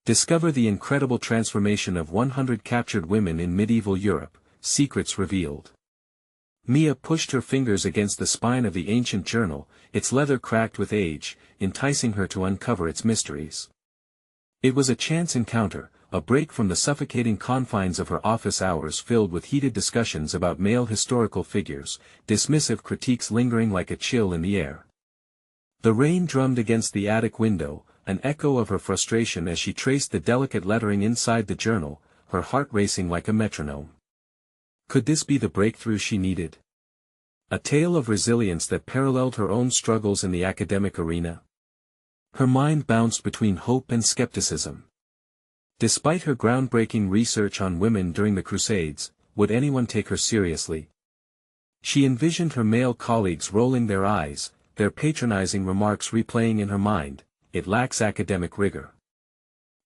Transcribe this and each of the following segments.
Discover the incredible transformation of 100 captured women in medieval Europe, secrets revealed. Mia pushed her fingers against the spine of the ancient journal, its leather cracked with age, enticing her to uncover its mysteries. It was a chance encounter, a break from the suffocating confines of her office hours filled with heated discussions about male historical figures, dismissive critiques lingering like a chill in the air. The rain drummed against the attic window, an echo of her frustration as she traced the delicate lettering inside the journal, her heart racing like a metronome. Could this be the breakthrough she needed? A tale of resilience that paralleled her own struggles in the academic arena? Her mind bounced between hope and skepticism. Despite her groundbreaking research on women during the Crusades, would anyone take her seriously? She envisioned her male colleagues rolling their eyes, their patronizing remarks replaying in her mind, "It lacks academic rigor."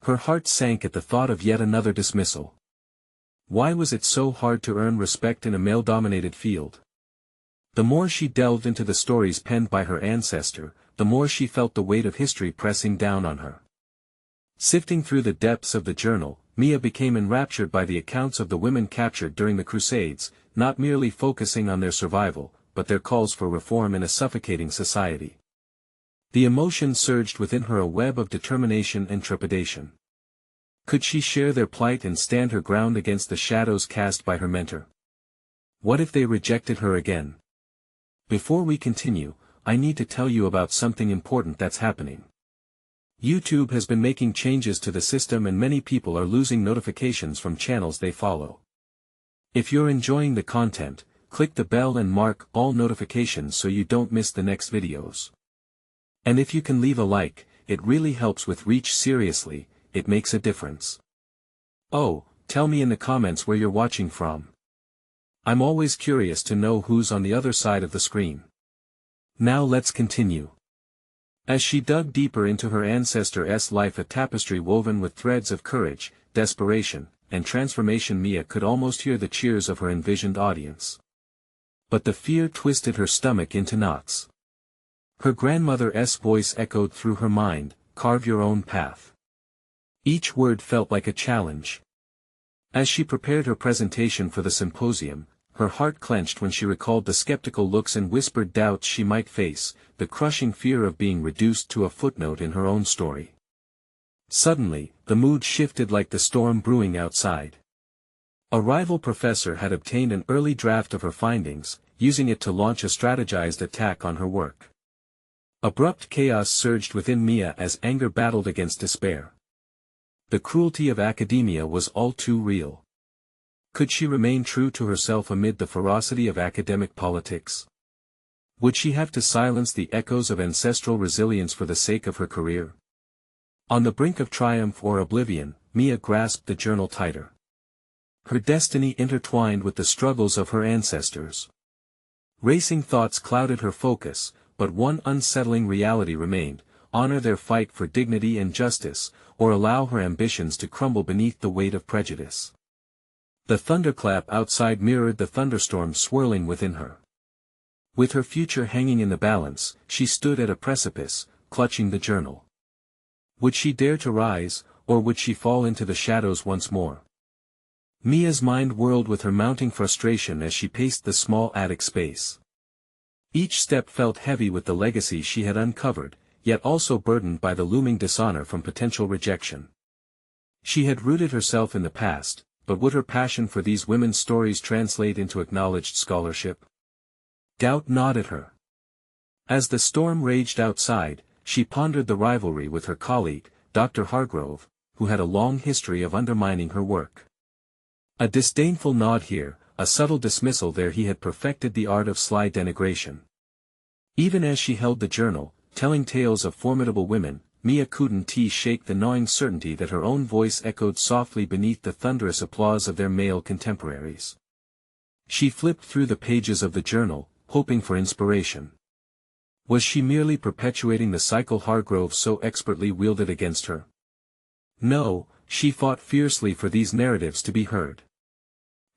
Her heart sank at the thought of yet another dismissal. Why was it so hard to earn respect in a male-dominated field? The more she delved into the stories penned by her ancestor, the more she felt the weight of history pressing down on her. Sifting through the depths of the journal, Mia became enraptured by the accounts of the women captured during the Crusades, not merely focusing on their survival, but their calls for reform in a suffocating society. The emotion surged within her, a web of determination and trepidation. Could she share their plight and stand her ground against the shadows cast by her mentor? What if they rejected her again? Before we continue, I need to tell you about something important that's happening. YouTube has been making changes to the system and many people are losing notifications from channels they follow. If you're enjoying the content, click the bell and mark all notifications so you don't miss the next videos. And if you can leave a like, it really helps with reach. Seriously, it makes a difference. Oh, tell me in the comments where you're watching from. I'm always curious to know who's on the other side of the screen. Now let's continue. As she dug deeper into her ancestor's life, a tapestry woven with threads of courage, desperation, and transformation, Mia could almost hear the cheers of her envisioned audience. But the fear twisted her stomach into knots. Her grandmother's voice echoed through her mind, "Carve your own path." Each word felt like a challenge. As she prepared her presentation for the symposium, her heart clenched when she recalled the skeptical looks and whispered doubts she might face, the crushing fear of being reduced to a footnote in her own story. Suddenly, the mood shifted like the storm brewing outside. A rival professor had obtained an early draft of her findings, using it to launch a strategized attack on her work. Abrupt chaos surged within Mia as anger battled against despair. The cruelty of academia was all too real. Could she remain true to herself amid the ferocity of academic politics? Would she have to silence the echoes of ancestral resilience for the sake of her career? On the brink of triumph or oblivion, Mia grasped the journal tighter. Her destiny intertwined with the struggles of her ancestors. Racing thoughts clouded her focus, but one unsettling reality remained: honor their fight for dignity and justice, or allow her ambitions to crumble beneath the weight of prejudice. The thunderclap outside mirrored the thunderstorm swirling within her. With her future hanging in the balance, she stood at a precipice, clutching the journal. Would she dare to rise, or would she fall into the shadows once more? Mia's mind whirled with her mounting frustration as she paced the small attic space. Each step felt heavy with the legacy she had uncovered, yet also burdened by the looming dishonor from potential rejection. She had rooted herself in the past, but would her passion for these women's stories translate into acknowledged scholarship? Doubt gnawed at her. As the storm raged outside, she pondered the rivalry with her colleague, Dr. Hargrove, who had a long history of undermining her work. A disdainful nod here, a subtle dismissal there, he had perfected the art of sly denigration. Even as she held the journal, telling tales of formidable women, Mia couldn't shake the gnawing certainty that her own voice echoed softly beneath the thunderous applause of their male contemporaries. She flipped through the pages of the journal, hoping for inspiration. Was she merely perpetuating the cycle Hargrove so expertly wielded against her? No, she fought fiercely for these narratives to be heard.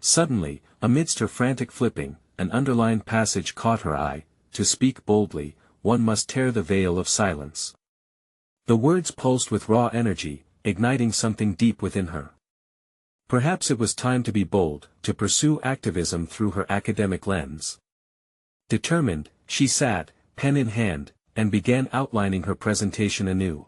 Suddenly, amidst her frantic flipping, an underlined passage caught her eye: "To speak boldly, one must tear the veil of silence." The words pulsed with raw energy, igniting something deep within her. Perhaps it was time to be bold, to pursue activism through her academic lens. Determined, she sat, pen in hand, and began outlining her presentation anew.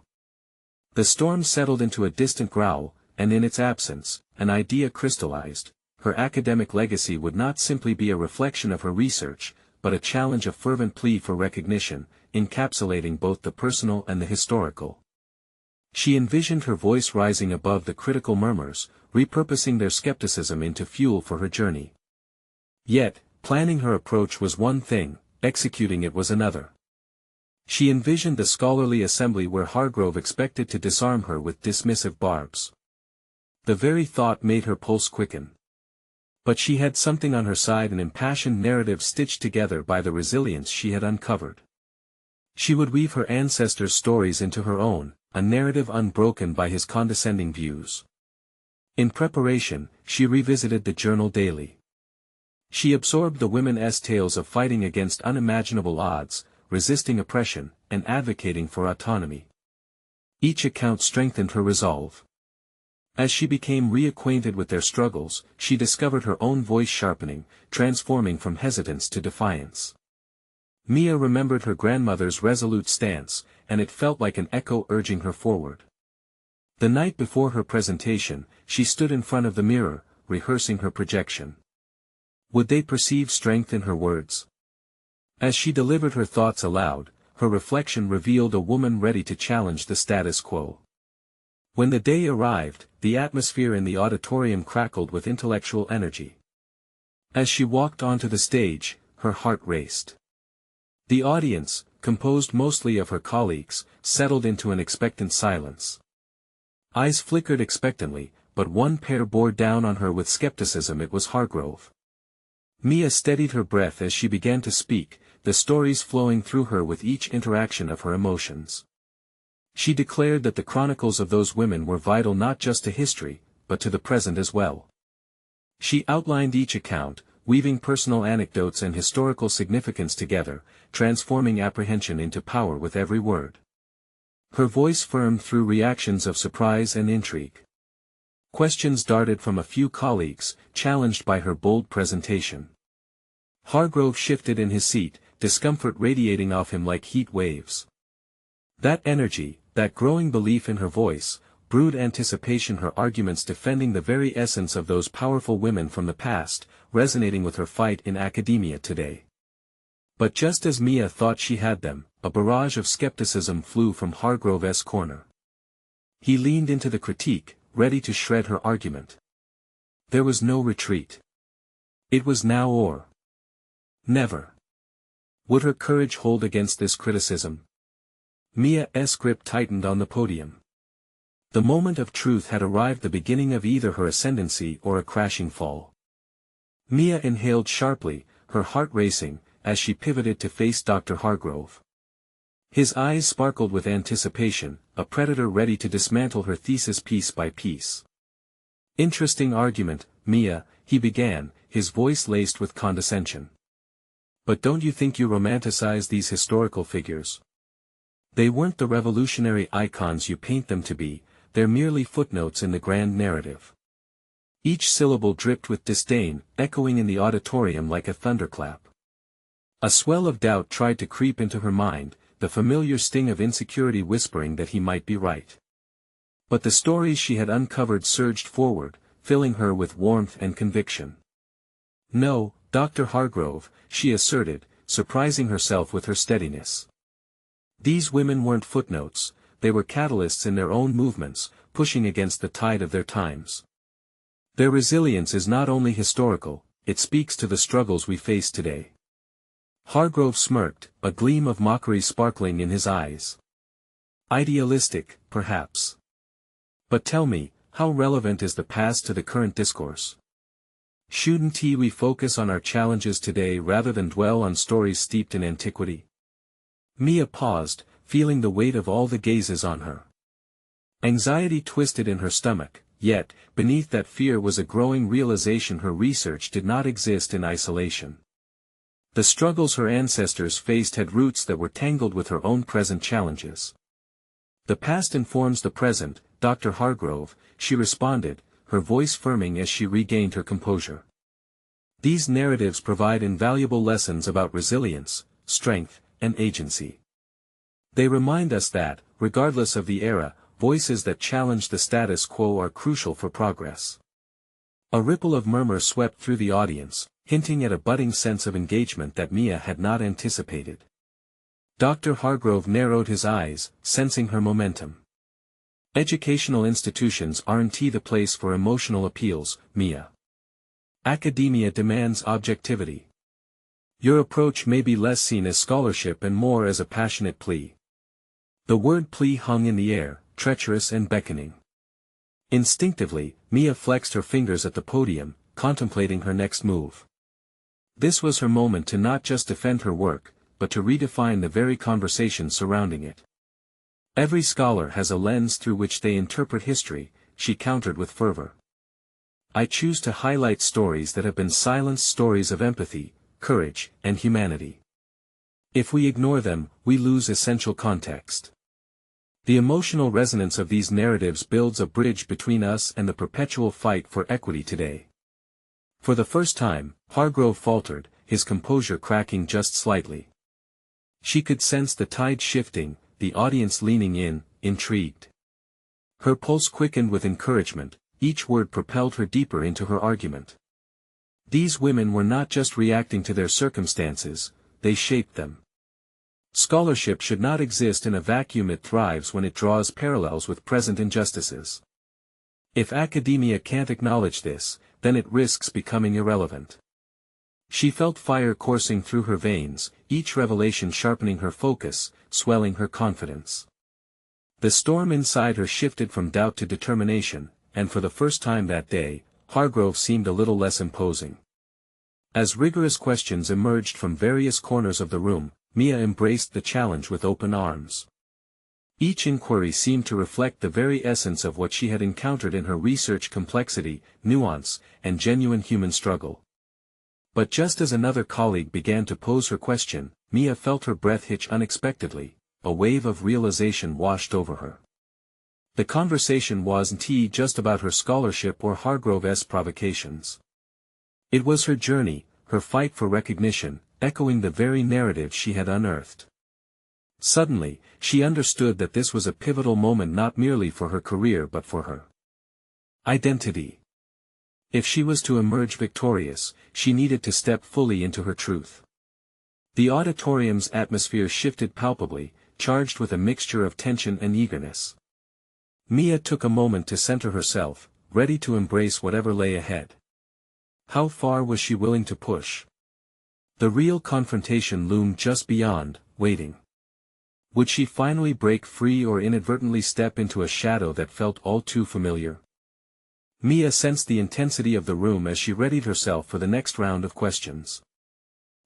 The storm settled into a distant growl, and in its absence, an idea crystallized. Her academic legacy would not simply be a reflection of her research, but a challenge, a fervent plea for recognition, encapsulating both the personal and the historical. She envisioned her voice rising above the critical murmurs, repurposing their skepticism into fuel for her journey. Yet, planning her approach was one thing, executing it was another. She envisioned the scholarly assembly where Hargrove expected to disarm her with dismissive barbs. The very thought made her pulse quicken. But she had something on her side, an impassioned narrative stitched together by the resilience she had uncovered. She would weave her ancestors' stories into her own, a narrative unbroken by his condescending views. In preparation, she revisited the journal daily. She absorbed the women's tales of fighting against unimaginable odds, resisting oppression, and advocating for autonomy. Each account strengthened her resolve. As she became reacquainted with their struggles, she discovered her own voice sharpening, transforming from hesitance to defiance. Mia remembered her grandmother's resolute stance, and it felt like an echo urging her forward. The night before her presentation, she stood in front of the mirror, rehearsing her projection. Would they perceive strength in her words? As she delivered her thoughts aloud, her reflection revealed a woman ready to challenge the status quo. When the day arrived, the atmosphere in the auditorium crackled with intellectual energy. As she walked onto the stage, her heart raced. The audience, composed mostly of her colleagues, settled into an expectant silence. Eyes flickered expectantly, but one pair bore down on her with skepticism. It was Hargrove. Mia steadied her breath as she began to speak, the stories flowing through her with each interaction of her emotions. She declared that the chronicles of those women were vital not just to history, but to the present as well. She outlined each account, weaving personal anecdotes and historical significance together, transforming apprehension into power with every word. Her voice firmed through reactions of surprise and intrigue. Questions darted from a few colleagues, challenged by her bold presentation. Hargrove shifted in his seat, discomfort radiating off him like heat waves. That energy, that growing belief in her voice, brewed anticipation, her arguments defending the very essence of those powerful women from the past, resonating with her fight in academia today. But just as Mia thought she had them, a barrage of skepticism flew from Hargrove's corner. He leaned into the critique, ready to shred her argument. There was no retreat. It was now or never. Would her courage hold against this criticism? Mia's grip tightened on the podium. The moment of truth had arrived, the beginning of either her ascendancy or a crashing fall. Mia inhaled sharply, her heart racing, as she pivoted to face Dr. Hargrove. His eyes sparkled with anticipation, a predator ready to dismantle her thesis piece by piece. Interesting argument, Mia, he began, his voice laced with condescension. But don't you think you romanticize these historical figures? They weren't the revolutionary icons you paint them to be, they're merely footnotes in the grand narrative. Each syllable dripped with disdain, echoing in the auditorium like a thunderclap. A swell of doubt tried to creep into her mind, the familiar sting of insecurity whispering that he might be right. But the stories she had uncovered surged forward, filling her with warmth and conviction. No, Dr. Hargrove, she asserted, surprising herself with her steadiness. These women weren't footnotes, they were catalysts in their own movements, pushing against the tide of their times. Their resilience is not only historical, it speaks to the struggles we face today. Hargrove smirked, a gleam of mockery sparkling in his eyes. Idealistic, perhaps. But tell me, how relevant is the past to the current discourse? Shouldn't we focus on our challenges today rather than dwell on stories steeped in antiquity? Mia paused, feeling the weight of all the gazes on her. Anxiety twisted in her stomach, yet, beneath that fear was a growing realization her research did not exist in isolation. The struggles her ancestors faced had roots that were tangled with her own present challenges. The past informs the present, Dr. Hargrove, she responded, her voice firming as she regained her composure. These narratives provide invaluable lessons about resilience, strength, and agency. They remind us that, regardless of the era, voices that challenge the status quo are crucial for progress. A ripple of murmur swept through the audience, hinting at a budding sense of engagement that Mia had not anticipated. Dr. Hargrove narrowed his eyes, sensing her momentum. Educational institutions aren't the place for emotional appeals, Mia. Academia demands objectivity. Your approach may be less seen as scholarship and more as a passionate plea. The word plea hung in the air, treacherous and beckoning. Instinctively, Mia flexed her fingers at the podium, contemplating her next move. This was her moment to not just defend her work, but to redefine the very conversation surrounding it. Every scholar has a lens through which they interpret history, she countered with fervor. I choose to highlight stories that have been silenced, stories of empathy, courage, and humanity. If we ignore them, we lose essential context. The emotional resonance of these narratives builds a bridge between us and the perpetual fight for equity today. For the first time, Hargrove faltered, his composure cracking just slightly. She could sense the tide shifting, the audience leaning in, intrigued. Her pulse quickened with encouragement, each word propelled her deeper into her argument. These women were not just reacting to their circumstances, they shaped them. Scholarship should not exist in a vacuum, it thrives when it draws parallels with present injustices. If academia can't acknowledge this, then it risks becoming irrelevant. She felt fire coursing through her veins, each revelation sharpening her focus, swelling her confidence. The storm inside her shifted from doubt to determination, and for the first time that day, Hargrove seemed a little less imposing. As rigorous questions emerged from various corners of the room, Mia embraced the challenge with open arms. Each inquiry seemed to reflect the very essence of what she had encountered in her research: complexity, nuance, and genuine human struggle. But just as another colleague began to pose her question, Mia felt her breath hitch unexpectedly, a wave of realization washed over her. The conversation wasn't just about her scholarship or Hargrove's provocations. It was her journey, her fight for recognition, echoing the very narrative she had unearthed. Suddenly, she understood that this was a pivotal moment not merely for her career but for her identity. If she was to emerge victorious, she needed to step fully into her truth. The auditorium's atmosphere shifted palpably, charged with a mixture of tension and eagerness. Mia took a moment to center herself, ready to embrace whatever lay ahead. How far was she willing to push? The real confrontation loomed just beyond, waiting. Would she finally break free or inadvertently step into a shadow that felt all too familiar? Mia sensed the intensity of the room as she readied herself for the next round of questions.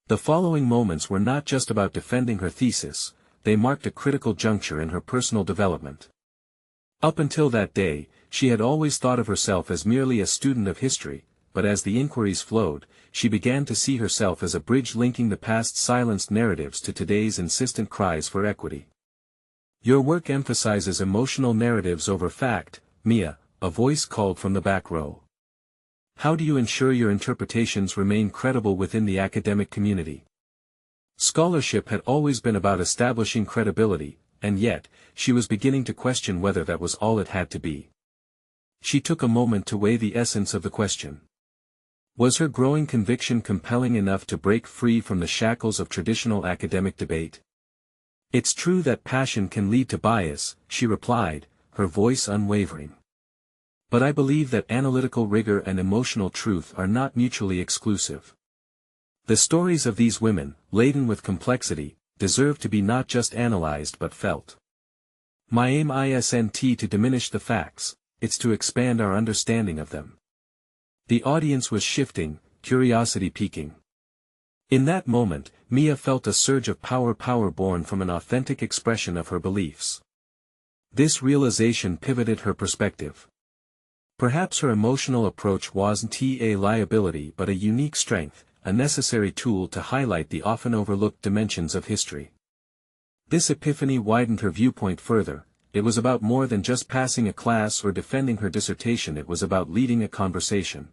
The following moments were not just about defending her thesis, they marked a critical juncture in her personal development. Up until that day, she had always thought of herself as merely a student of history, but as the inquiries flowed, she began to see herself as a bridge linking the past's silenced narratives to today's insistent cries for equity. Your work emphasizes emotional narratives over fact, Mia, a voice called from the back row. How do you ensure your interpretations remain credible within the academic community? Scholarship had always been about establishing credibility, and yet, she was beginning to question whether that was all it had to be. She took a moment to weigh the essence of the question. Was her growing conviction compelling enough to break free from the shackles of traditional academic debate? It's true that passion can lead to bias, she replied, her voice unwavering. But I believe that analytical rigor and emotional truth are not mutually exclusive. The stories of these women, laden with complexity, deserve to be not just analyzed but felt. My aim isn't to diminish the facts, it's to expand our understanding of them. The audience was shifting, curiosity peaking. In that moment, Mia felt a surge of power born from an authentic expression of her beliefs. This realization pivoted her perspective. Perhaps her emotional approach wasn't a liability but a unique strength, a necessary tool to highlight the often overlooked dimensions of history. This epiphany widened her viewpoint further, it was about more than just passing a class or defending her dissertation. It was about leading a conversation.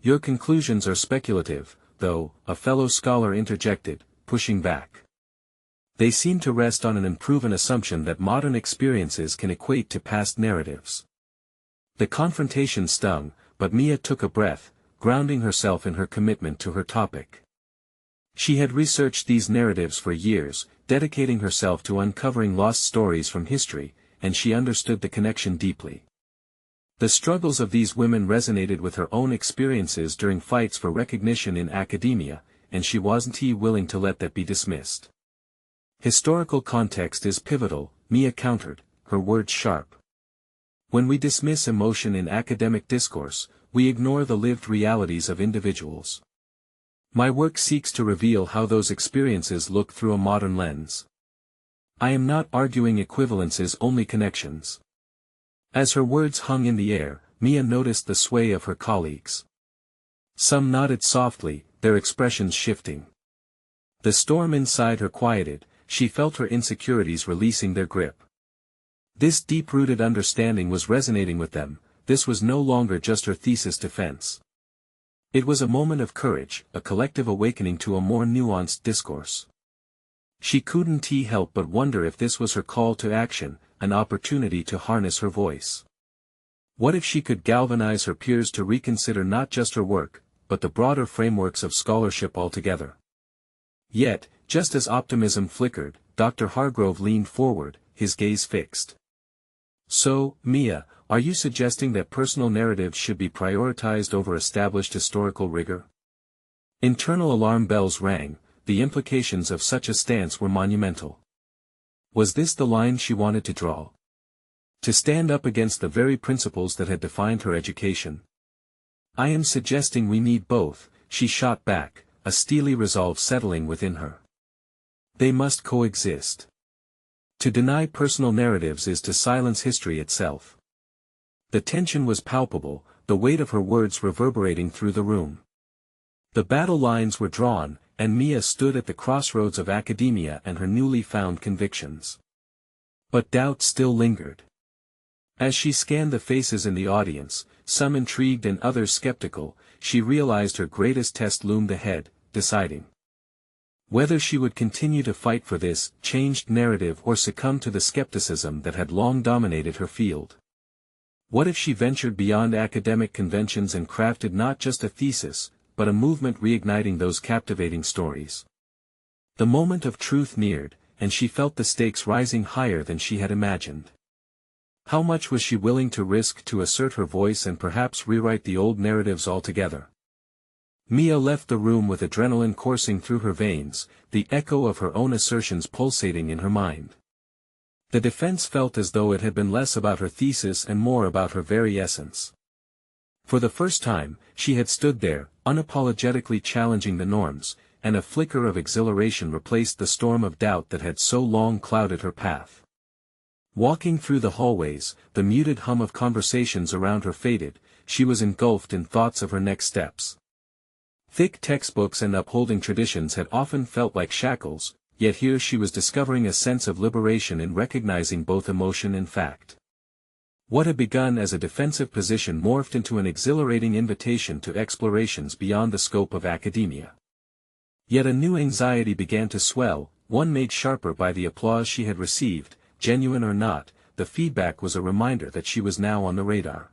"Your conclusions are speculative, though," a fellow scholar interjected, pushing back. "They seem to rest on an unproven assumption that modern experiences can equate to past narratives." The confrontation stung, but Mia took a breath, grounding herself in her commitment to her topic. She had researched these narratives for years, dedicating herself to uncovering lost stories from history, and she understood the connection deeply. The struggles of these women resonated with her own experiences during fights for recognition in academia, and she wasn't willing to let that be dismissed. "Historical context is pivotal," Mia countered, her words sharp. "When we dismiss emotion in academic discourse, we ignore the lived realities of individuals. My work seeks to reveal how those experiences look through a modern lens. I am not arguing equivalences, only connections." As her words hung in the air, Mia noticed the sway of her colleagues. Some nodded softly, their expressions shifting. The storm inside her quieted, she felt her insecurities releasing their grip. This deep-rooted understanding was resonating with them. This was no longer just her thesis defense. It was a moment of courage, a collective awakening to a more nuanced discourse. She couldn't help but wonder if this was her call to action, an opportunity to harness her voice. What if she could galvanize her peers to reconsider not just her work, but the broader frameworks of scholarship altogether? Yet, just as optimism flickered, Dr. Hargrove leaned forward, his gaze fixed. "So, Mia, are you suggesting that personal narratives should be prioritized over established historical rigor?" Internal alarm bells rang, the implications of such a stance were monumental. Was this the line she wanted to draw? To stand up against the very principles that had defined her education? "I am suggesting we need both," she shot back, a steely resolve settling within her. "They must coexist. To deny personal narratives is to silence history itself." The tension was palpable, the weight of her words reverberating through the room. The battle lines were drawn, and Mia stood at the crossroads of academia and her newly found convictions. But doubt still lingered. As she scanned the faces in the audience, some intrigued and others skeptical, she realized her greatest test loomed ahead, deciding whether she would continue to fight for this changed narrative or succumb to the skepticism that had long dominated her field. What if she ventured beyond academic conventions and crafted not just a thesis, but a movement reigniting those captivating stories? The moment of truth neared, and she felt the stakes rising higher than she had imagined. How much was she willing to risk to assert her voice and perhaps rewrite the old narratives altogether? Mia left the room with adrenaline coursing through her veins, the echo of her own assertions pulsating in her mind. The defense felt as though it had been less about her thesis and more about her very essence. For the first time, she had stood there, unapologetically challenging the norms, and a flicker of exhilaration replaced the storm of doubt that had so long clouded her path. Walking through the hallways, the muted hum of conversations around her faded, she was engulfed in thoughts of her next steps. Thick textbooks and upholding traditions had often felt like shackles, yet here she was discovering a sense of liberation in recognizing both emotion and fact. What had begun as a defensive position morphed into an exhilarating invitation to explorations beyond the scope of academia. Yet a new anxiety began to swell, one made sharper by the applause she had received. Genuine or not, the feedback was a reminder that she was now on the radar.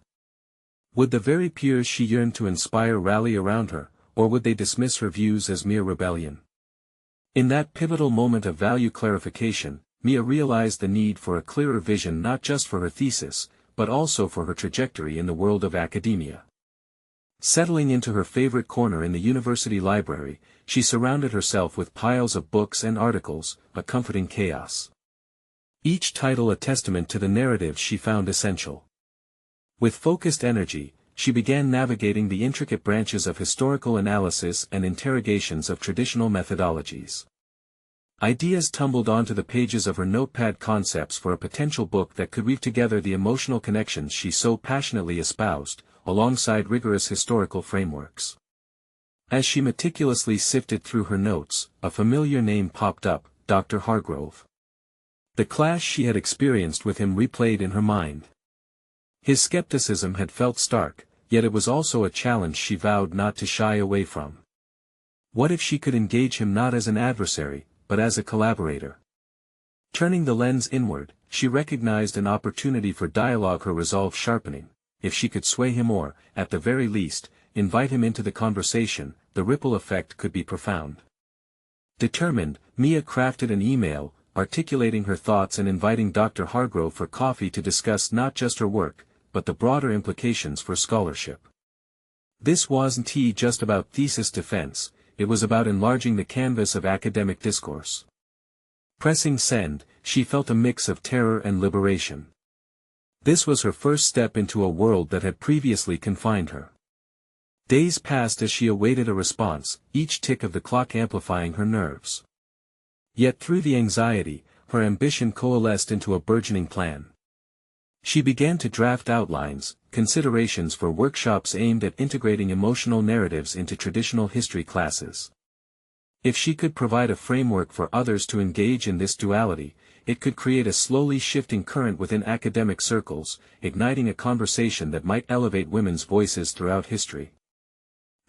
Would the very peers she yearned to inspire rally around her, or would they dismiss her views as mere rebellion? In that pivotal moment of value clarification, Mia realized the need for a clearer vision not just for her thesis, but also for her trajectory in the world of academia. Settling into her favorite corner in the university library, she surrounded herself with piles of books and articles, a comforting chaos. Each title a testament to the narrative she found essential. With focused energy, she began navigating the intricate branches of historical analysis and interrogations of traditional methodologies. Ideas tumbled onto the pages of her notepad, concepts for a potential book that could weave together the emotional connections she so passionately espoused, alongside rigorous historical frameworks. As she meticulously sifted through her notes, a familiar name popped up, Dr. Hargrove. The clash she had experienced with him replayed in her mind. His skepticism had felt stark, yet it was also a challenge she vowed not to shy away from. What if she could engage him not as an adversary, but as a collaborator? Turning the lens inward, she recognized an opportunity for dialogue, her resolve sharpening. If she could sway him or, at the very least, invite him into the conversation, the ripple effect could be profound. Determined, Mia crafted an email, articulating her thoughts and inviting Dr. Hargrove for coffee to discuss not just her work, but the broader implications for scholarship. This wasn't just about thesis defense, it was about enlarging the canvas of academic discourse. Pressing send, she felt a mix of terror and liberation. This was her first step into a world that had previously confined her. Days passed as she awaited a response, each tick of the clock amplifying her nerves. Yet through the anxiety, her ambition coalesced into a burgeoning plan. She began to draft outlines, considerations for workshops aimed at integrating emotional narratives into traditional history classes. If she could provide a framework for others to engage in this duality, it could create a slowly shifting current within academic circles, igniting a conversation that might elevate women's voices throughout history.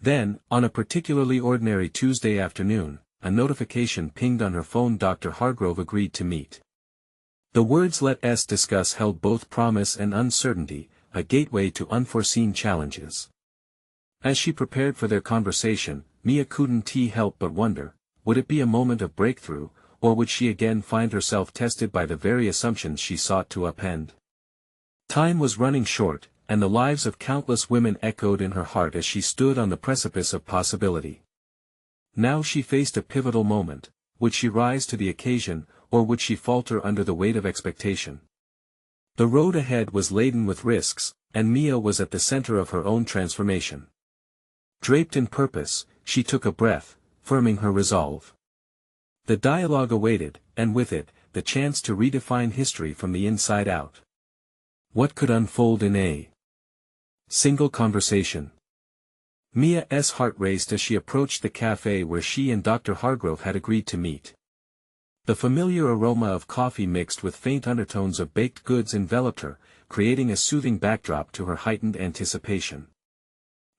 Then, on a particularly ordinary Tuesday afternoon, a notification pinged on her phone. Dr. Hargrove agreed to meet. The words "let us discuss" held both promise and uncertainty, a gateway to unforeseen challenges. As she prepared for their conversation, Mia couldn't help but wonder, would it be a moment of breakthrough, or would she again find herself tested by the very assumptions she sought to upend? Time was running short, and the lives of countless women echoed in her heart as she stood on the precipice of possibility. Now she faced a pivotal moment. Would she rise to the occasion, or would she falter under the weight of expectation? The road ahead was laden with risks, and Mia was at the center of her own transformation. Draped in purpose, she took a breath, firming her resolve. The dialogue awaited, and with it, the chance to redefine history from the inside out. What could unfold in a single conversation? Mia's heart raced as she approached the cafe where she and Dr. Hargrove had agreed to meet. The familiar aroma of coffee mixed with faint undertones of baked goods enveloped her, creating a soothing backdrop to her heightened anticipation.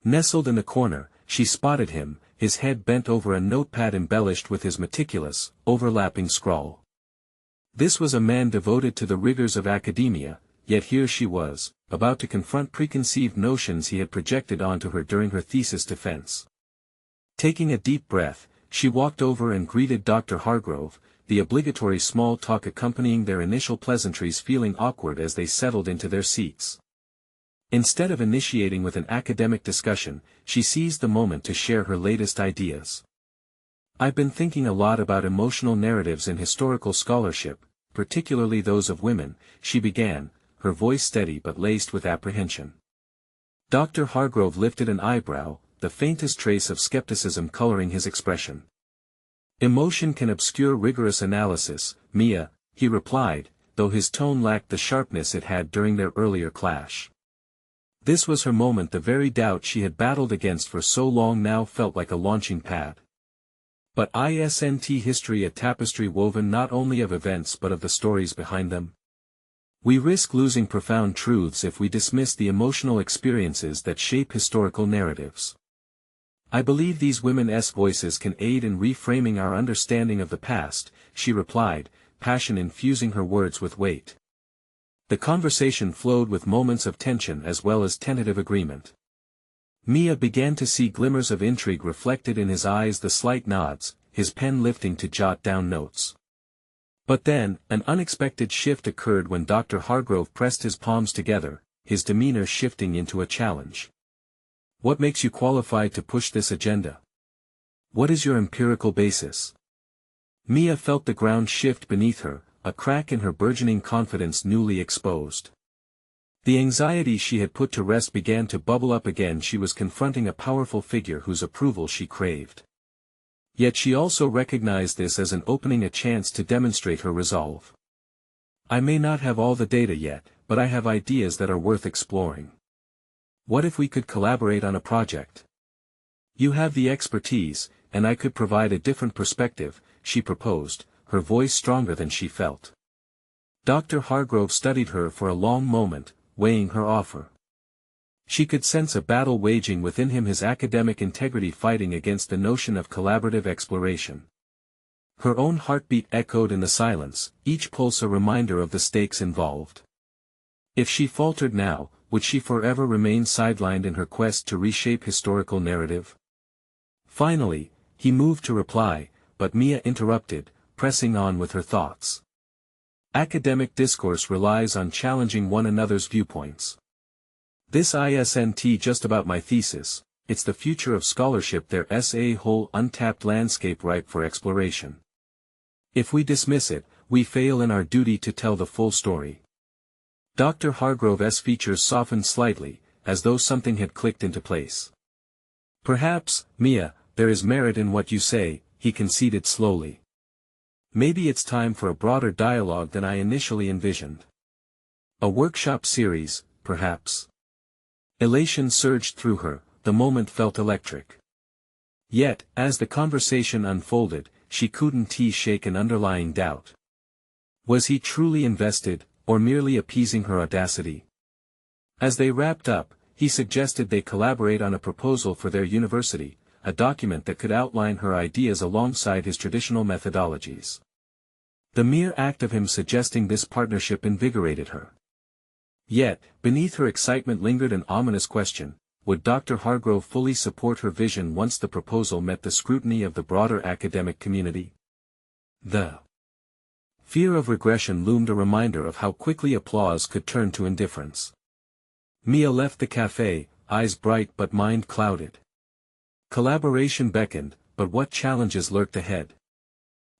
Nestled in the corner, she spotted him, his head bent over a notepad embellished with his meticulous, overlapping scrawl. This was a man devoted to the rigors of academia, yet here she was, about to confront preconceived notions he had projected onto her during her thesis defense. Taking a deep breath, she walked over and greeted Dr. Hargrove, the obligatory small talk accompanying their initial pleasantries feeling awkward as they settled into their seats. Instead of initiating with an academic discussion, she seized the moment to share her latest ideas. "I've been thinking a lot about emotional narratives in historical scholarship, particularly those of women," she began, her voice steady but laced with apprehension. Dr. Hargrove lifted an eyebrow, the faintest trace of skepticism coloring his expression. "Emotion can obscure rigorous analysis, Mia," he replied, though his tone lacked the sharpness it had during their earlier clash. This was her moment. The very doubt she had battled against for so long now felt like a launching pad. But isn't history a tapestry woven not only of events but of the stories behind them? We risk losing profound truths if we dismiss the emotional experiences that shape historical narratives. "I believe these women's voices can aid in reframing our understanding of the past," she replied, passion infusing her words with weight. The conversation flowed with moments of tension as well as tentative agreement. Mia began to see glimmers of intrigue reflected in his eyes, the slight nods, his pen lifting to jot down notes. But then, an unexpected shift occurred when Dr. Hargrove pressed his palms together, his demeanor shifting into a challenge. "What makes you qualified to push this agenda? What is your empirical basis?" Mia felt the ground shift beneath her, a crack in her burgeoning confidence newly exposed. The anxiety she had put to rest began to bubble up again. She was confronting a powerful figure whose approval she craved. Yet she also recognized this as an opening, a chance to demonstrate her resolve. "I may not have all the data yet, but I have ideas that are worth exploring. What if we could collaborate on a project? You have the expertise, and I could provide a different perspective," she proposed, her voice stronger than she felt. Dr. Hargrove studied her for a long moment, weighing her offer. She could sense a battle waging within him, his academic integrity fighting against the notion of collaborative exploration. Her own heartbeat echoed in the silence, each pulse a reminder of the stakes involved. If she faltered now, would she forever remain sidelined in her quest to reshape historical narrative? Finally, he moved to reply, but Mia interrupted, pressing on with her thoughts. Academic discourse relies on challenging one another's viewpoints. This isn't just about my thesis, it's the future of scholarship, there's a whole untapped landscape ripe for exploration. If we dismiss it, we fail in our duty to tell the full story. Dr. Hargrove's features softened slightly, as though something had clicked into place. Perhaps, Mia, there is merit in what you say, he conceded slowly. Maybe it's time for a broader dialogue than I initially envisioned. A workshop series, perhaps. Elation surged through her, the moment felt electric. Yet, as the conversation unfolded, she couldn't shake an underlying doubt. Was he truly invested, or merely appeasing her audacity? As they wrapped up, he suggested they collaborate on a proposal for their university, a document that could outline her ideas alongside his traditional methodologies. The mere act of him suggesting this partnership invigorated her. Yet, beneath her excitement lingered an ominous question: would Dr. Hargrove fully support her vision once the proposal met the scrutiny of the broader academic community? The fear of regression loomed, a reminder of how quickly applause could turn to indifference. Mia left the cafe, eyes bright but mind clouded. Collaboration beckoned, but what challenges lurked ahead?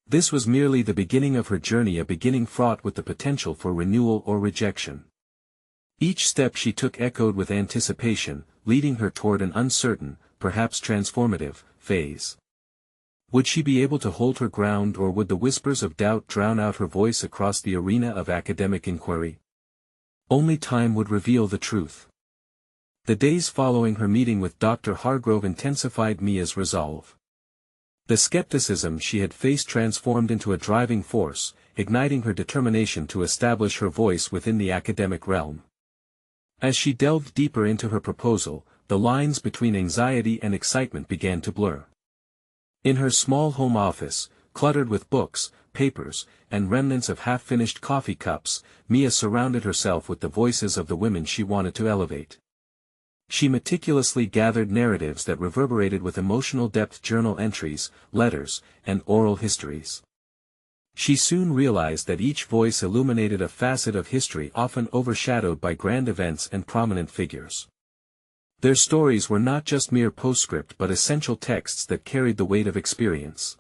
This was merely the beginning of her journey, a beginning fraught with the potential for renewal or rejection. Each step she took echoed with anticipation, leading her toward an uncertain, perhaps transformative, phase. Would she be able to hold her ground, or would the whispers of doubt drown out her voice across the arena of academic inquiry? Only time would reveal the truth. The days following her meeting with Dr. Hargrove intensified Mia's resolve. The skepticism she had faced transformed into a driving force, igniting her determination to establish her voice within the academic realm. As she delved deeper into her proposal, the lines between anxiety and excitement began to blur. In her small home office, cluttered with books, papers, and remnants of half-finished coffee cups, Mia surrounded herself with the voices of the women she wanted to elevate. She meticulously gathered narratives that reverberated with emotional depth: journal entries, letters, and oral histories. She soon realized that each voice illuminated a facet of history often overshadowed by grand events and prominent figures. Their stories were not just mere postscript but essential texts that carried the weight of experience.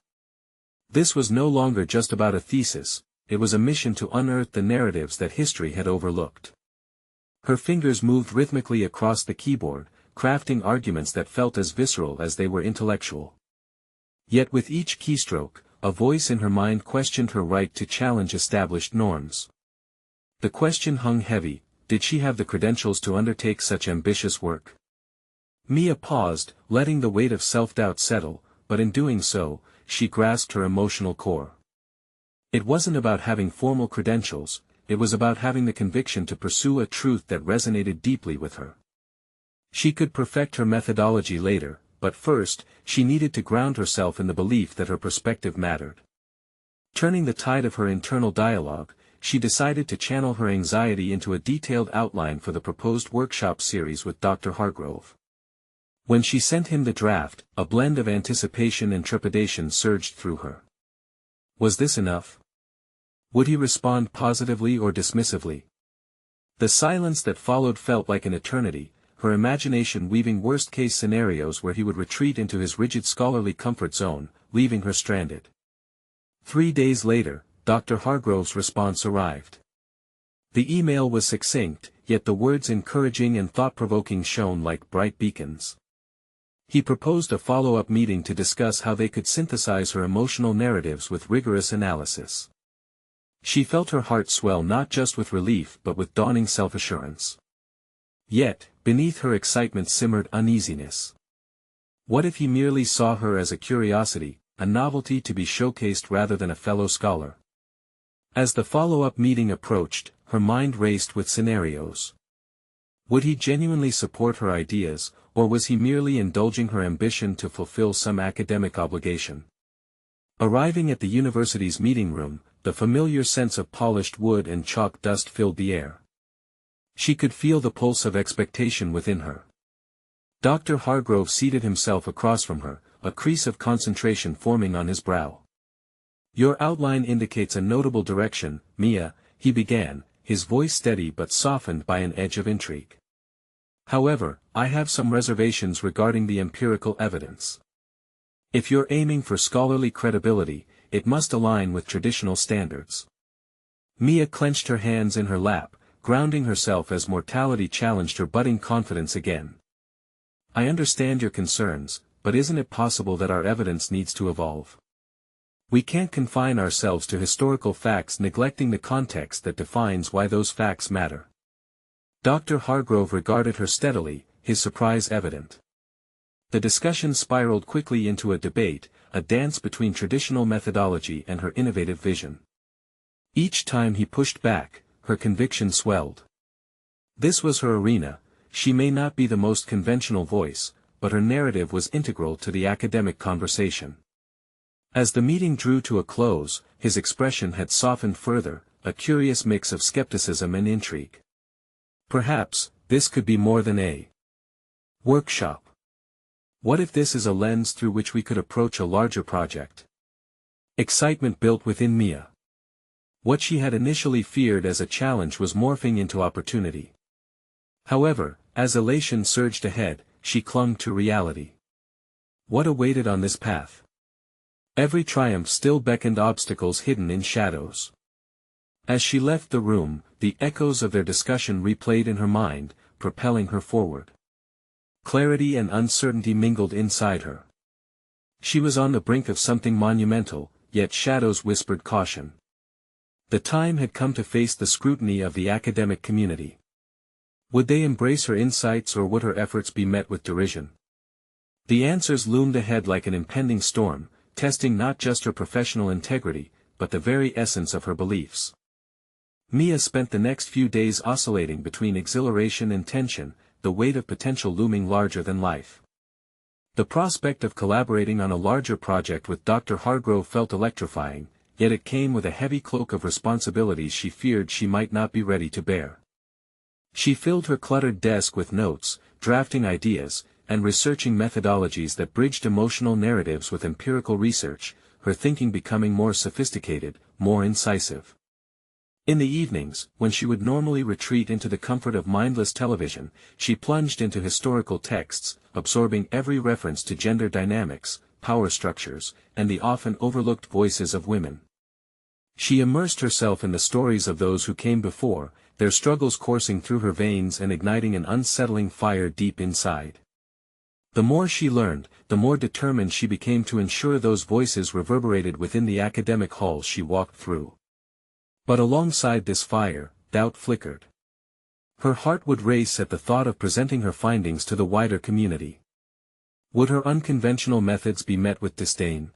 This was no longer just about a thesis, it was a mission to unearth the narratives that history had overlooked. Her fingers moved rhythmically across the keyboard, crafting arguments that felt as visceral as they were intellectual. Yet with each keystroke, a voice in her mind questioned her right to challenge established norms. The question hung heavy: did she have the credentials to undertake such ambitious work? Mia paused, letting the weight of self-doubt settle, but in doing so, she grasped her emotional core. It wasn't about having formal credentials, it was about having the conviction to pursue a truth that resonated deeply with her. She could perfect her methodology later, but first, she needed to ground herself in the belief that her perspective mattered. Turning the tide of her internal dialogue, she decided to channel her anxiety into a detailed outline for the proposed workshop series with Dr. Hargrove. When she sent him the draft, a blend of anticipation and trepidation surged through her. Was this enough? Would he respond positively or dismissively? The silence that followed felt like an eternity, her imagination weaving worst-case scenarios where he would retreat into his rigid scholarly comfort zone, leaving her stranded. 3 days later, Dr. Hargrove's response arrived. The email was succinct, yet the words encouraging and thought-provoking shone like bright beacons. He proposed a follow-up meeting to discuss how they could synthesize her emotional narratives with rigorous analysis. She felt her heart swell, not just with relief but with dawning self-assurance. Yet, beneath her excitement simmered uneasiness. What if he merely saw her as a curiosity, a novelty to be showcased rather than a fellow scholar? As the follow-up meeting approached, her mind raced with scenarios. Would he genuinely support her ideas, or was he merely indulging her ambition to fulfill some academic obligation? Arriving at the university's meeting room, the familiar sense of polished wood and chalk dust filled the air. She could feel the pulse of expectation within her. Dr. Hargrove seated himself across from her, a crease of concentration forming on his brow. "Your outline indicates a notable direction, Mia," he began, his voice steady but softened by an edge of intrigue. "However, I have some reservations regarding the empirical evidence. If you're aiming for scholarly credibility, it must align with traditional standards." Mia clenched her hands in her lap, grounding herself as mortality challenged her budding confidence again. "I understand your concerns, but isn't it possible that our evidence needs to evolve? We can't confine ourselves to historical facts, neglecting the context that defines why those facts matter." Dr. Hargrove regarded her steadily, his surprise evident. The discussion spiraled quickly into a debate, a dance between traditional methodology and her innovative vision. Each time he pushed back, her conviction swelled. This was her arena. She may not be the most conventional voice, but her narrative was integral to the academic conversation. As the meeting drew to a close, his expression had softened further, a curious mix of skepticism and intrigue. "Perhaps, this could be more than a workshop. What if this is a lens through which we could approach a larger project?" Excitement built within Mia. What she had initially feared as a challenge was morphing into opportunity. However, as elation surged ahead, she clung to reality. What awaited on this path? Every triumph still beckoned obstacles hidden in shadows. As she left the room, the echoes of their discussion replayed in her mind, propelling her forward. Clarity and uncertainty mingled inside her. She was on the brink of something monumental, yet shadows whispered caution. The time had come to face the scrutiny of the academic community. Would they embrace her insights, or would her efforts be met with derision? The answers loomed ahead like an impending storm, testing not just her professional integrity, but the very essence of her beliefs. Mia spent the next few days oscillating between exhilaration and tension, the weight of potential looming larger than life. The prospect of collaborating on a larger project with Dr. Hargrove felt electrifying, yet it came with a heavy cloak of responsibilities she feared she might not be ready to bear. She filled her cluttered desk with notes, drafting ideas, and researching methodologies that bridged emotional narratives with empirical research, her thinking becoming more sophisticated, more incisive. In the evenings, when she would normally retreat into the comfort of mindless television, she plunged into historical texts, absorbing every reference to gender dynamics, power structures, and the often overlooked voices of women. She immersed herself in the stories of those who came before, their struggles coursing through her veins and igniting an unsettling fire deep inside. The more she learned, the more determined she became to ensure those voices reverberated within the academic halls she walked through. But alongside this fire, doubt flickered. Her heart would race at the thought of presenting her findings to the wider community. Would her unconventional methods be met with disdain?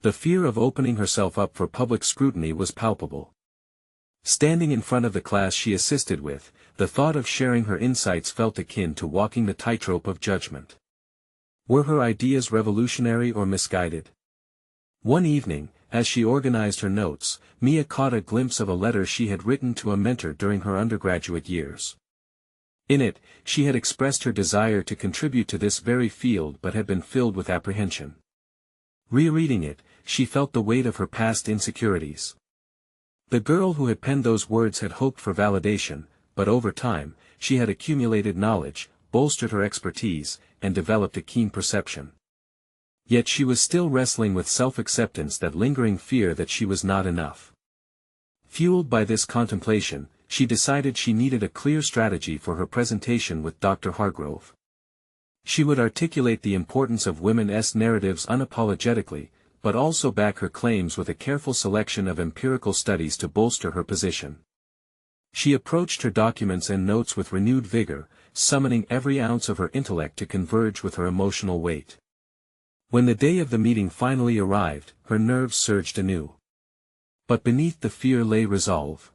The fear of opening herself up for public scrutiny was palpable. Standing in front of the class she assisted with, the thought of sharing her insights felt akin to walking the tightrope of judgment. Were her ideas revolutionary or misguided? One evening, as she organized her notes, Mia caught a glimpse of a letter she had written to a mentor during her undergraduate years. In it, she had expressed her desire to contribute to this very field but had been filled with apprehension. Rereading it, she felt the weight of her past insecurities. The girl who had penned those words had hoped for validation, but over time, she had accumulated knowledge, bolstered her expertise, and developed a keen perception. Yet she was still wrestling with self-acceptance, that lingering fear that she was not enough. Fueled by this contemplation, she decided she needed a clear strategy for her presentation with Dr. Hargrove. She would articulate the importance of women's narratives unapologetically, but also back her claims with a careful selection of empirical studies to bolster her position. She approached her documents and notes with renewed vigor, summoning every ounce of her intellect to converge with her emotional weight. When the day of the meeting finally arrived, her nerves surged anew. But beneath the fear lay resolve.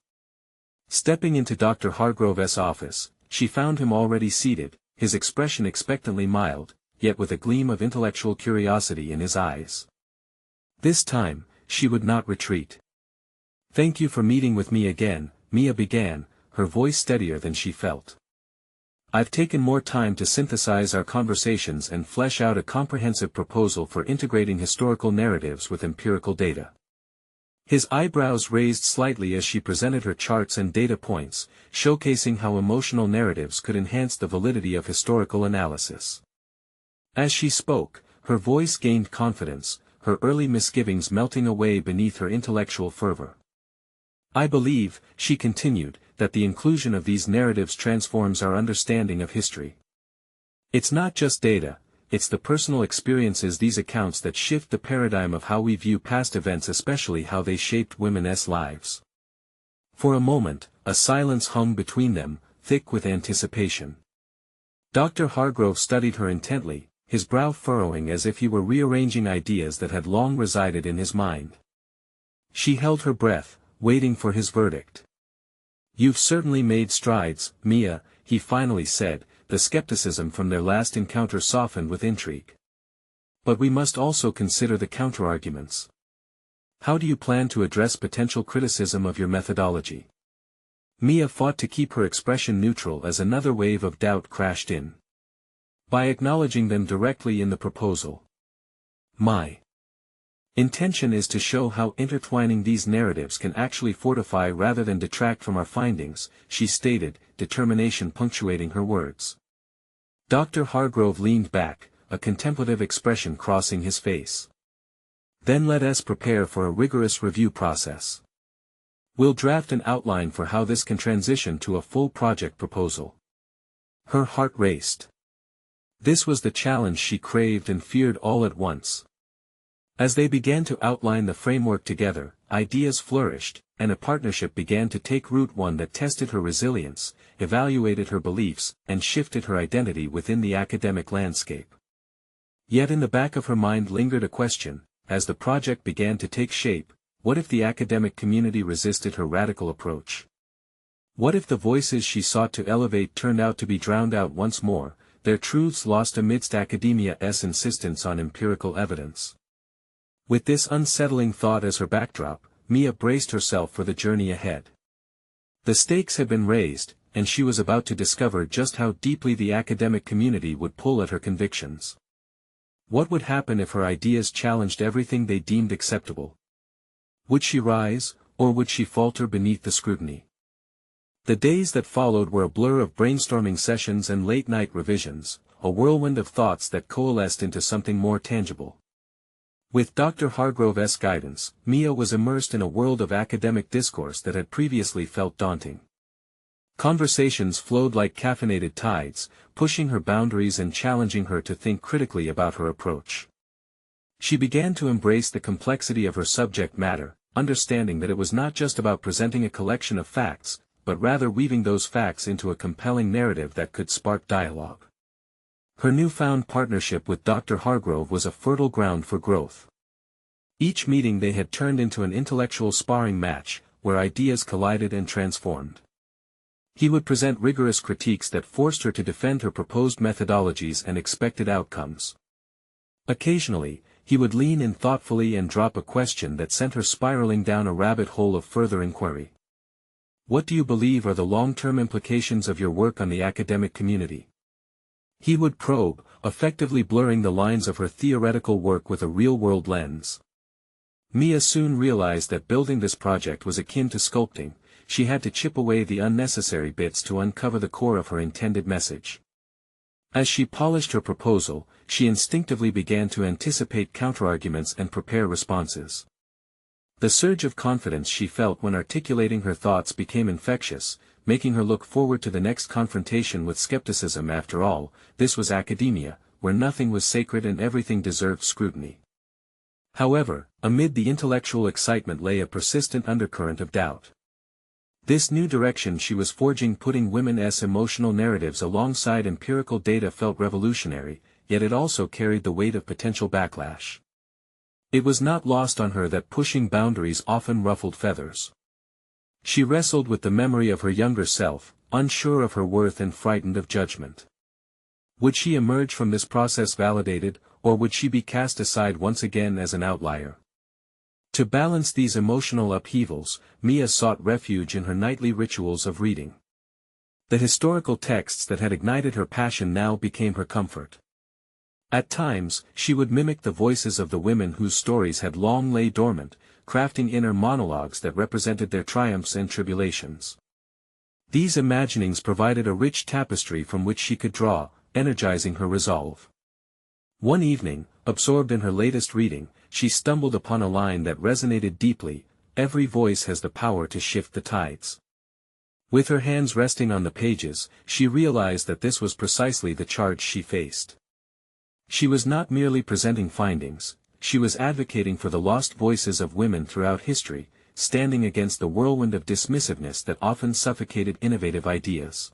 Stepping into Dr. Hargrove's office, she found him already seated, his expression expectantly mild, yet with a gleam of intellectual curiosity in his eyes. This time, she would not retreat. "Thank you for meeting with me again," Mia began, her voice steadier than she felt. "I've taken more time to synthesize our conversations and flesh out a comprehensive proposal for integrating historical narratives with empirical data." His eyebrows raised slightly as she presented her charts and data points, showcasing how emotional narratives could enhance the validity of historical analysis. As she spoke, her voice gained confidence, her early misgivings melting away beneath her intellectual fervor. "I believe," she continued, "that the inclusion of these narratives transforms our understanding of history. It's not just data, it's the personal experiences these accounts that shift the paradigm of how we view past events, especially how they shaped women's lives." For a moment, a silence hung between them, thick with anticipation. Dr. Hargrove studied her intently, his brow furrowing as if he were rearranging ideas that had long resided in his mind. She held her breath, waiting for his verdict. "You've certainly made strides, Mia," he finally said, the skepticism from their last encounter softened with intrigue. "But we must also consider the counterarguments. How do you plan to address potential criticism of your methodology?" Mia fought to keep her expression neutral as another wave of doubt crashed in. "By acknowledging them directly in the proposal. My intention is to show how intertwining these narratives can actually fortify rather than detract from our findings," she stated, determination punctuating her words. Dr. Hargrove leaned back, a contemplative expression crossing his face. "Then let us prepare for a rigorous review process. We'll draft an outline for how this can transition to a full project proposal." Her heart raced. This was the challenge she craved and feared all at once. As they began to outline the framework together, ideas flourished, and a partnership began to take root, one that tested her resilience, evaluated her beliefs, and shifted her identity within the academic landscape. Yet in the back of her mind lingered a question: as the project began to take shape, what if the academic community resisted her radical approach? What if the voices she sought to elevate turned out to be drowned out once more, their truths lost amidst academia's insistence on empirical evidence? With this unsettling thought as her backdrop, Mia braced herself for the journey ahead. The stakes had been raised, and she was about to discover just how deeply the academic community would pull at her convictions. What would happen if her ideas challenged everything they deemed acceptable? Would she rise, or would she falter beneath the scrutiny? The days that followed were a blur of brainstorming sessions and late-night revisions, a whirlwind of thoughts that coalesced into something more tangible. With Dr. Hargrove's guidance, Mia was immersed in a world of academic discourse that had previously felt daunting. Conversations flowed like caffeinated tides, pushing her boundaries and challenging her to think critically about her approach. She began to embrace the complexity of her subject matter, understanding that it was not just about presenting a collection of facts, but rather weaving those facts into a compelling narrative that could spark dialogue. Her newfound partnership with Dr. Hargrove was a fertile ground for growth. Each meeting they had turned into an intellectual sparring match, where ideas collided and transformed. He would present rigorous critiques that forced her to defend her proposed methodologies and expected outcomes. Occasionally, he would lean in thoughtfully and drop a question that sent her spiraling down a rabbit hole of further inquiry. "What do you believe are the long-term implications of your work on the academic community?" He would probe, effectively blurring the lines of her theoretical work with a real-world lens. Mia soon realized that building this project was akin to sculpting. She had to chip away the unnecessary bits to uncover the core of her intended message. As she polished her proposal, she instinctively began to anticipate counterarguments and prepare responses. The surge of confidence she felt when articulating her thoughts became infectious, making her look forward to the next confrontation with skepticism. After all, this was academia, where nothing was sacred and everything deserved scrutiny. However, amid the intellectual excitement lay a persistent undercurrent of doubt. This new direction she was forging, putting women's emotional narratives alongside empirical data, felt revolutionary, yet it also carried the weight of potential backlash. It was not lost on her that pushing boundaries often ruffled feathers. She wrestled with the memory of her younger self, unsure of her worth and frightened of judgment. Would she emerge from this process validated, or would she be cast aside once again as an outlier? To balance these emotional upheavals, Mia sought refuge in her nightly rituals of reading. The historical texts that had ignited her passion now became her comfort. At times, she would mimic the voices of the women whose stories had long lay dormant, crafting inner monologues that represented their triumphs and tribulations. These imaginings provided a rich tapestry from which she could draw, energizing her resolve. One evening, absorbed in her latest reading, she stumbled upon a line that resonated deeply: "Every voice has the power to shift the tides." With her hands resting on the pages, she realized that this was precisely the charge she faced. She was not merely presenting findings, she was advocating for the lost voices of women throughout history, standing against the whirlwind of dismissiveness that often suffocated innovative ideas.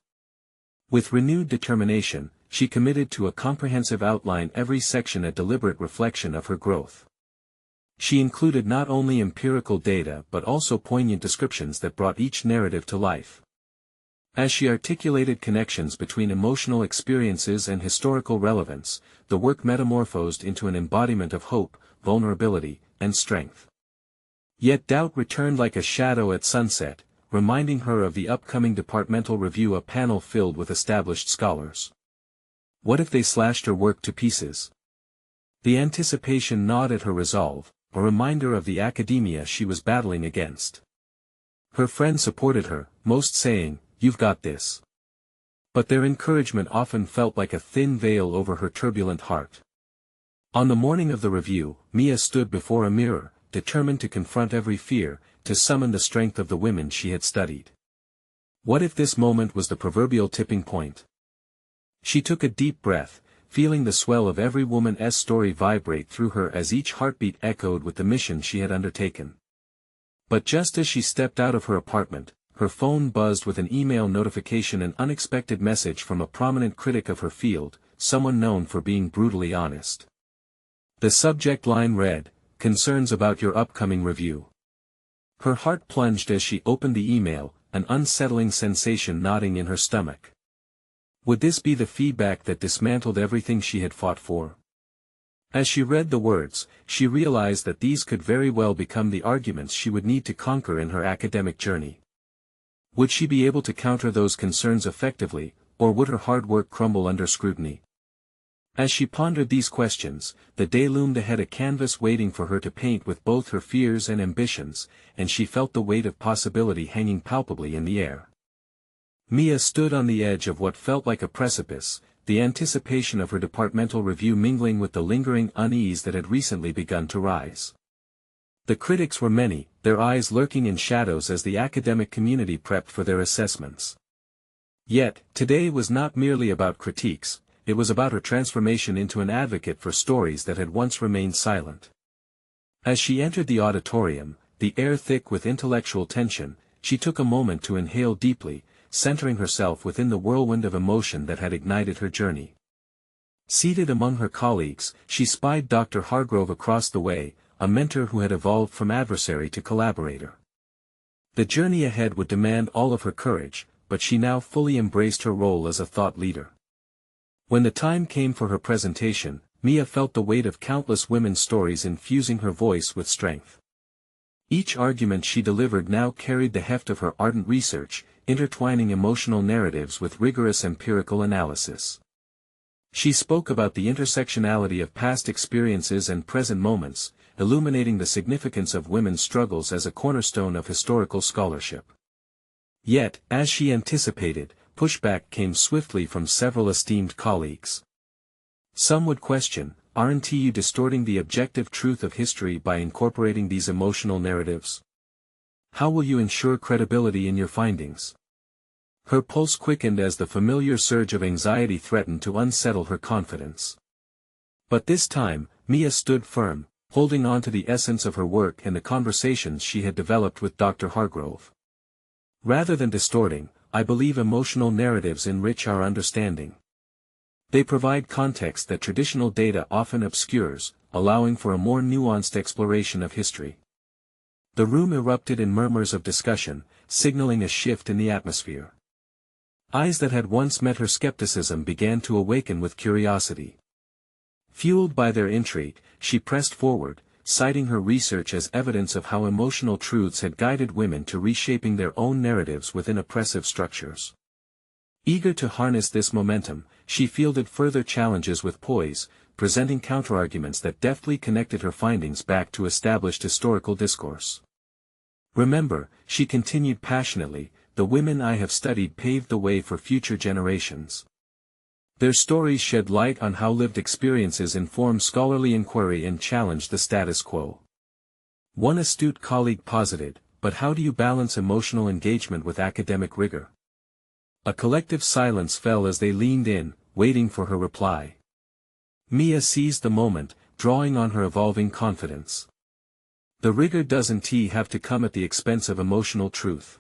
With renewed determination, she committed to a comprehensive outline, every section a deliberate reflection of her growth. She included not only empirical data but also poignant descriptions that brought each narrative to life. As she articulated connections between emotional experiences and historical relevance, the work metamorphosed into an embodiment of hope, vulnerability, and strength. Yet doubt returned like a shadow at sunset, reminding her of the upcoming departmental review, a panel filled with established scholars. What if they slashed her work to pieces? The anticipation gnawed at her resolve, a reminder of the academia she was battling against. Her friends supported her, most saying, "You've got this." But their encouragement often felt like a thin veil over her turbulent heart. On the morning of the review, Mia stood before a mirror, determined to confront every fear, to summon the strength of the women she had studied. What if this moment was the proverbial tipping point? She took a deep breath, feeling the swell of every woman's story vibrate through her as each heartbeat echoed with the mission she had undertaken. But just as she stepped out of her apartment, her phone buzzed with an email notification, an unexpected message from a prominent critic of her field, someone known for being brutally honest. The subject line read, "Concerns about your upcoming review." Her heart plunged as she opened the email, an unsettling sensation knotting in her stomach. Would this be the feedback that dismantled everything she had fought for? As she read the words, she realized that these could very well become the arguments she would need to conquer in her academic journey. Would she be able to counter those concerns effectively, or would her hard work crumble under scrutiny? As she pondered these questions, the day loomed ahead, a canvas waiting for her to paint with both her fears and ambitions, and she felt the weight of possibility hanging palpably in the air. Mia stood on the edge of what felt like a precipice, the anticipation of her departmental review mingling with the lingering unease that had recently begun to rise. The critics were many, their eyes lurking in shadows as the academic community prepped for their assessments. Yet, today was not merely about critiques, it was about her transformation into an advocate for stories that had once remained silent. As she entered the auditorium, the air thick with intellectual tension, she took a moment to inhale deeply, centering herself within the whirlwind of emotion that had ignited her journey. Seated among her colleagues, she spied Dr. Hargrove across the way, a mentor who had evolved from adversary to collaborator. The journey ahead would demand all of her courage, but she now fully embraced her role as a thought leader. When the time came for her presentation, Mia felt the weight of countless women's stories infusing her voice with strength. Each argument she delivered now carried the heft of her ardent research, intertwining emotional narratives with rigorous empirical analysis. She spoke about the intersectionality of past experiences and present moments, illuminating the significance of women's struggles as a cornerstone of historical scholarship. Yet, as she anticipated, pushback came swiftly from several esteemed colleagues. Some would question, "Aren't you distorting the objective truth of history by incorporating these emotional narratives? How will you ensure credibility in your findings?" Her pulse quickened as the familiar surge of anxiety threatened to unsettle her confidence. But this time, Mia stood firm, holding on to the essence of her work and the conversations she had developed with Dr. Hargrove. Rather than distorting, I believe emotional narratives enrich our understanding. They provide context that traditional data often obscures, allowing for a more nuanced exploration of history. The room erupted in murmurs of discussion, signaling a shift in the atmosphere. Eyes that had once met her skepticism began to awaken with curiosity. Fueled by their intrigue, she pressed forward, citing her research as evidence of how emotional truths had guided women to reshaping their own narratives within oppressive structures. Eager to harness this momentum, she fielded further challenges with poise, presenting counterarguments that deftly connected her findings back to established historical discourse. Remember, she continued passionately, the women I have studied paved the way for future generations. Their stories shed light on how lived experiences inform scholarly inquiry and challenge the status quo. One astute colleague posited, but how do you balance emotional engagement with academic rigor? A collective silence fell as they leaned in, waiting for her reply. Mia seized the moment, drawing on her evolving confidence. The rigor doesn't have to come at the expense of emotional truth.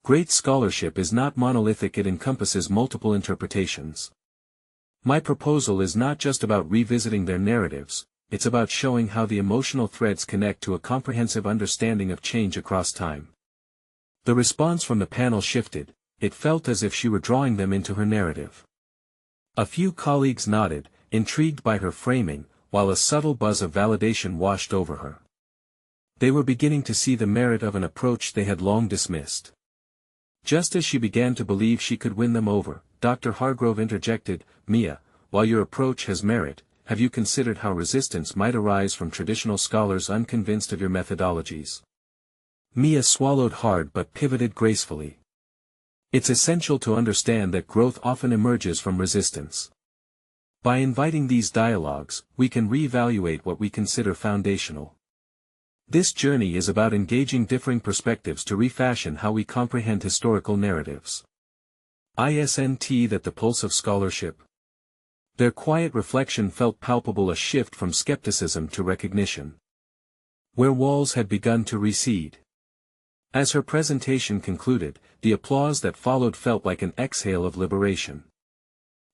Great scholarship is not monolithic, it encompasses multiple interpretations. My proposal is not just about revisiting their narratives, it's about showing how the emotional threads connect to a comprehensive understanding of change across time. The response from the panel shifted, it felt as if she were drawing them into her narrative. A few colleagues nodded, intrigued by her framing, while a subtle buzz of validation washed over her. They were beginning to see the merit of an approach they had long dismissed. Just as she began to believe she could win them over, Dr. Hargrove interjected, Mia, while your approach has merit, have you considered how resistance might arise from traditional scholars unconvinced of your methodologies? Mia swallowed hard but pivoted gracefully. It's essential to understand that growth often emerges from resistance. By inviting these dialogues, we can reevaluate what we consider foundational. This journey is about engaging differing perspectives to refashion how we comprehend historical narratives. Isn't that the pulse of scholarship? Their quiet reflection felt palpable, a shift from skepticism to recognition. Where walls had begun to recede. As her presentation concluded, the applause that followed felt like an exhale of liberation.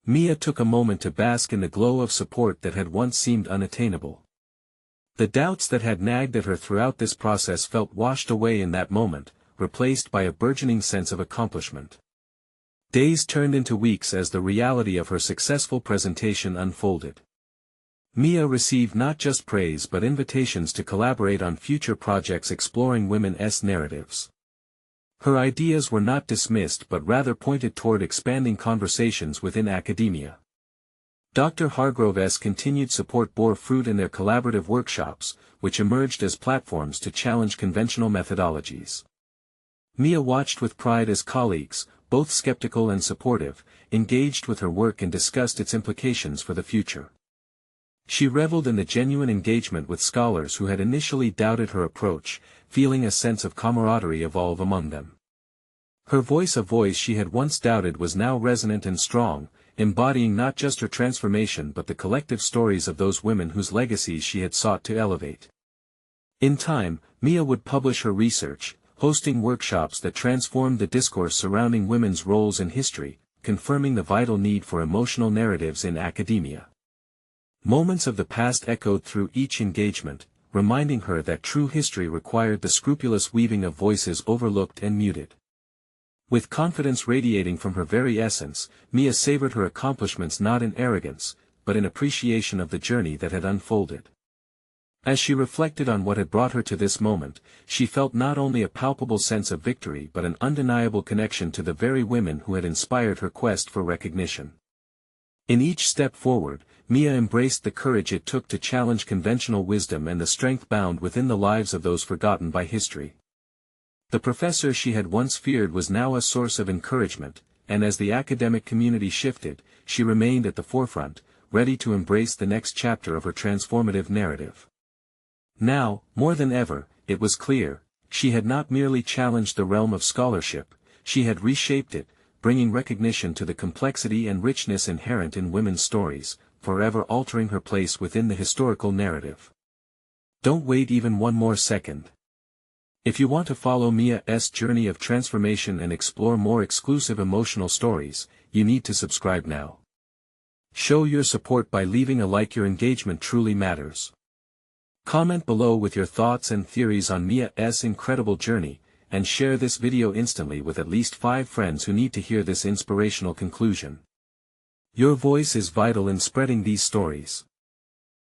Mia took a moment to bask in the glow of support that had once seemed unattainable. The doubts that had nagged at her throughout this process felt washed away in that moment, replaced by a burgeoning sense of accomplishment. Days turned into weeks as the reality of her successful presentation unfolded. Mia received not just praise but invitations to collaborate on future projects exploring women's narratives. Her ideas were not dismissed but rather pointed toward expanding conversations within academia. Dr. Hargrove's continued support bore fruit in their collaborative workshops, which emerged as platforms to challenge conventional methodologies. Mia watched with pride as colleagues, both skeptical and supportive, engaged with her work and discussed its implications for the future. She reveled in the genuine engagement with scholars who had initially doubted her approach, feeling a sense of camaraderie evolve among them. Her voice, a voice she had once doubted, was now resonant and strong, embodying not just her transformation but the collective stories of those women whose legacies she had sought to elevate. In time, Mia would publish her research, hosting workshops that transformed the discourse surrounding women's roles in history, confirming the vital need for emotional narratives in academia. Moments of the past echoed through each engagement, reminding her that true history required the scrupulous weaving of voices overlooked and muted. With confidence radiating from her very essence, Mia savored her accomplishments not in arrogance, but in appreciation of the journey that had unfolded. As she reflected on what had brought her to this moment, she felt not only a palpable sense of victory but an undeniable connection to the very women who had inspired her quest for recognition. In each step forward, Mia embraced the courage it took to challenge conventional wisdom and the strength bound within the lives of those forgotten by history. The professor she had once feared was now a source of encouragement, and as the academic community shifted, she remained at the forefront, ready to embrace the next chapter of her transformative narrative. Now, more than ever, it was clear, she had not merely challenged the realm of scholarship, she had reshaped it, bringing recognition to the complexity and richness inherent in women's stories, forever altering her place within the historical narrative. Don't wait even one more second. If you want to follow Mia's journey of transformation and explore more exclusive emotional stories, you need to subscribe now. Show your support by leaving a like. Your engagement truly matters. Comment below with your thoughts and theories on Mia's incredible journey, and share this video instantly with at least 5 friends who need to hear this inspirational conclusion. Your voice is vital in spreading these stories.